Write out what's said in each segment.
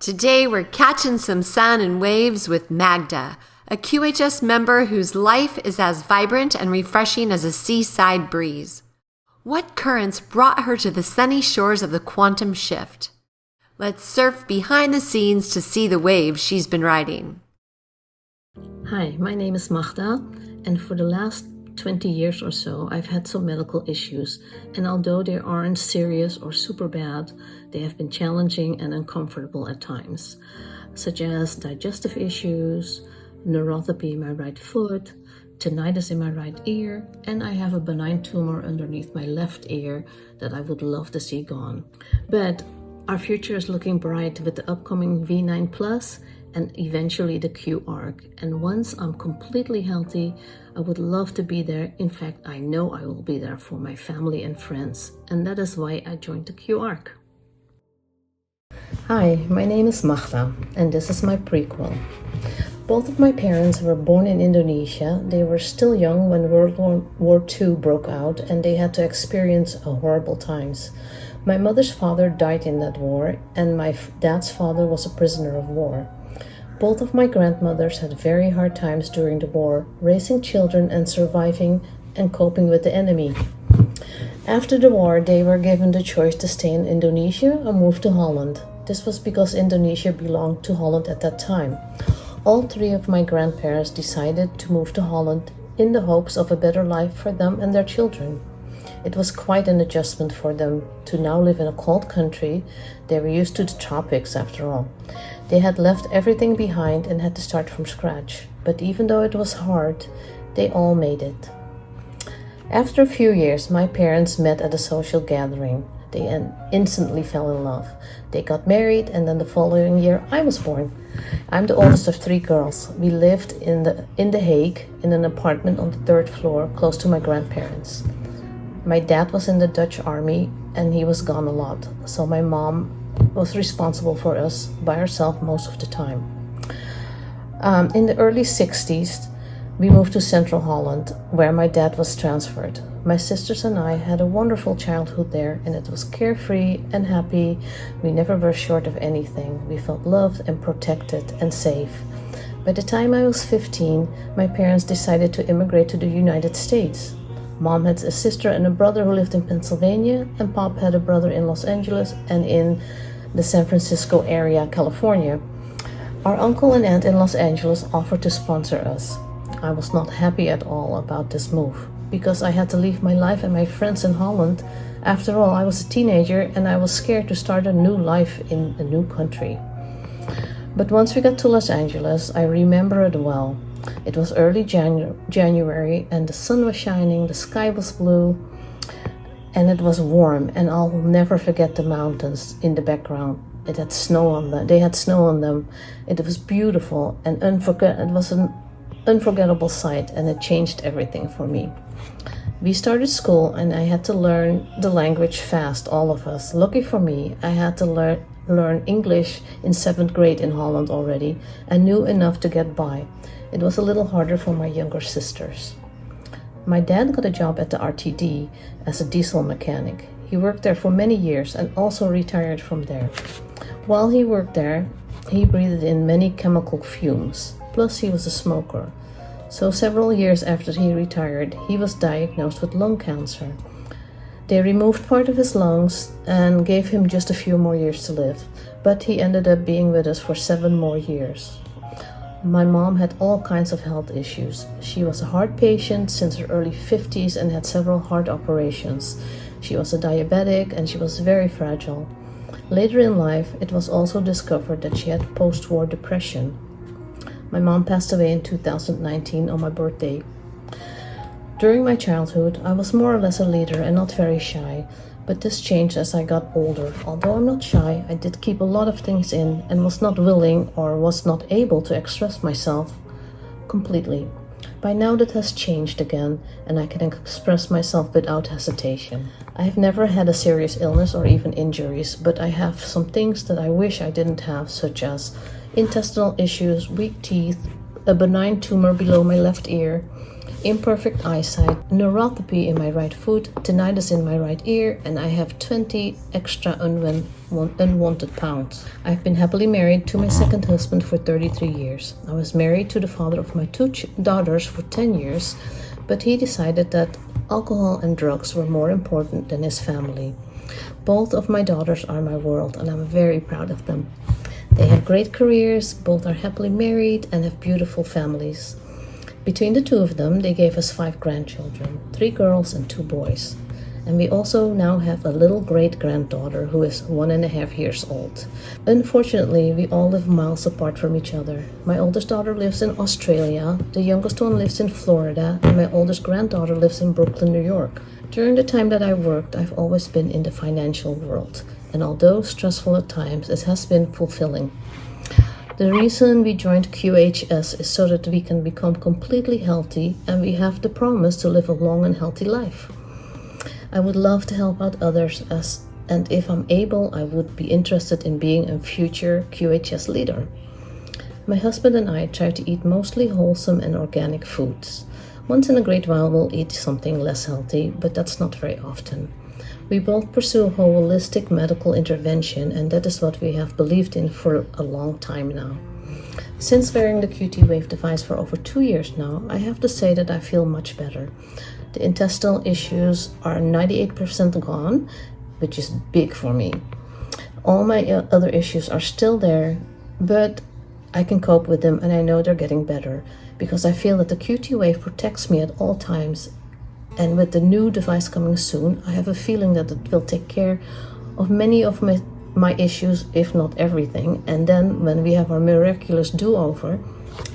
Today we're catching some sun and waves with Magda, a QHS member whose life is as vibrant and refreshing as a seaside breeze. What currents brought her to the sunny shores of the quantum shift? Let's surf behind the scenes to see the waves she's been riding. Hi, my name is Magda, and for the last 20 years or so, I've had some medical issues, and although they aren't serious or super bad, they have been challenging and uncomfortable at times, such as digestive issues, neuropathy in my right foot, tinnitus in my right ear, and I have a benign tumor underneath my left ear that I would love to see gone. But our future is looking bright with the upcoming V9 Plus and eventually the QArc. And once I'm completely healthy, I would love to be there. In fact, I know I will be there for my family and friends. And that is why I joined the QArc. Hi, my name is Magda, and this is my prequel. Both of my parents were born in Indonesia. They were still young when World War II broke out, and they had to experience horrible times. My mother's father died in that war, and my dad's father was a prisoner of war. Both of my grandmothers had very hard times during the war, raising children and surviving and coping with the enemy. After the war, they were given the choice to stay in Indonesia or move to Holland. This was because Indonesia belonged to Holland at that time. All three of my grandparents decided to move to Holland in the hopes of a better life for them and their children. It was quite an adjustment for them to now live in a cold country. They were used to the tropics after all. They had left everything behind and had to start from scratch. But even though it was hard, they all made it. After a few years, my parents met at a social gathering. They instantly fell in love. They got married, and then the following year I was born. I'm the oldest of three girls. We lived in The Hague in an apartment on the third floor close to my grandparents. My dad was in the Dutch army and he was gone a lot, so my mom was responsible for us by herself most of the time. In the early 60s, we moved to Central Holland, where my dad was transferred. My sisters and I had a wonderful childhood there, and it was carefree and happy. We never were short of anything. We felt loved and protected and safe. By the time I was 15, my parents decided to immigrate to the United States. Mom had a sister and a brother who lived in Pennsylvania, and Pop had a brother in Los Angeles and in the San Francisco area, California. Our uncle and aunt in Los Angeles offered to sponsor us. I was not happy at all about this move, because I had to leave my life and my friends in Holland. After all, I was a teenager and I was scared to start a new life in a new country. But once we got to Los Angeles, I remember it well. It was early January and the sun was shining, the sky was blue, and it was warm, and I'll never forget the mountains in the background. It had snow on them. They had snow on them. It was beautiful and it was an unforgettable sight, and it changed everything for me. We started school and I had to learn the language fast, all of us. Lucky for me, I had to learn English in 7th grade in Holland already and knew enough to get by. It was a little harder for my younger sisters. My dad got a job at the RTD as a diesel mechanic. He worked there for many years and also retired from there. While he worked there, he breathed in many chemical fumes. Plus, he was a smoker. So several years after he retired, he was diagnosed with lung cancer. They removed part of his lungs and gave him just a few more years to live, but he ended up being with us for 7 more years. My mom had all kinds of health issues. She was a heart patient since her early 50s and had several heart operations. She was a diabetic and she was very fragile. Later in life, it was also discovered that she had post-war depression. My mom passed away in 2019 on my birthday. During my childhood, I was more or less a leader and not very shy, but this changed as I got older. Although I'm not shy, I did keep a lot of things in and was not willing or was not able to express myself completely. By now that has changed again, and I can express myself without hesitation. I have never had a serious illness or even injuries, but I have some things that I wish I didn't have, such as intestinal issues, weak teeth, a benign tumor below my left ear, imperfect eyesight, neuropathy in my right foot, tinnitus in my right ear, and I have 20 extra unwanted pounds. I've been happily married to my second husband for 33 years. I was married to the father of my two daughters for 10 years, but he decided that alcohol and drugs were more important than his family. Both of my daughters are my world, and I'm very proud of them. They have great careers, both are happily married, and have beautiful families. Between the two of them, they gave us 5 grandchildren, 3 girls and 2 boys. And we also now have a little great-granddaughter who is 1.5 years old. Unfortunately, we all live miles apart from each other. My oldest daughter lives in Australia, the youngest one lives in Florida, and my oldest granddaughter lives in Brooklyn, New York. During the time that I worked, I've always been in the financial world. And although stressful at times, it has been fulfilling. The reason we joined QHS is so that we can become completely healthy and we have the promise to live a long and healthy life. I would love to help out others, and if I'm able, I would be interested in being a future QHS leader. My husband and I try to eat mostly wholesome and organic foods. Once in a great while we'll eat something less healthy, but that's not very often. We both pursue holistic medical intervention, and that is what we have believed in for a long time now. Since wearing the QT Wave device for over 2 years now, I have to say that I feel much better. The intestinal issues are 98% gone, which is big for me. All my other issues are still there, but I can cope with them, and I know they're getting better because I feel that the QT Wave protects me at all times. And with the new device coming soon, I have a feeling that it will take care of many of my issues, if not everything. And then when we have our miraculous do-over,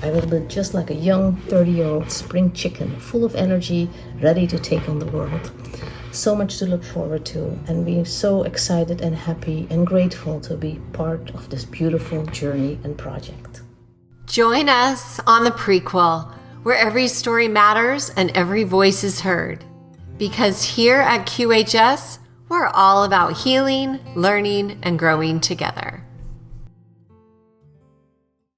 I will be just like a young 30-year-old spring chicken, full of energy, ready to take on the world. So much to look forward to, and being so excited and happy and grateful to be part of this beautiful journey and project. Join us on the Prequel, where every story matters and every voice is heard. Because here at QHS, we're all about healing, learning, and growing together.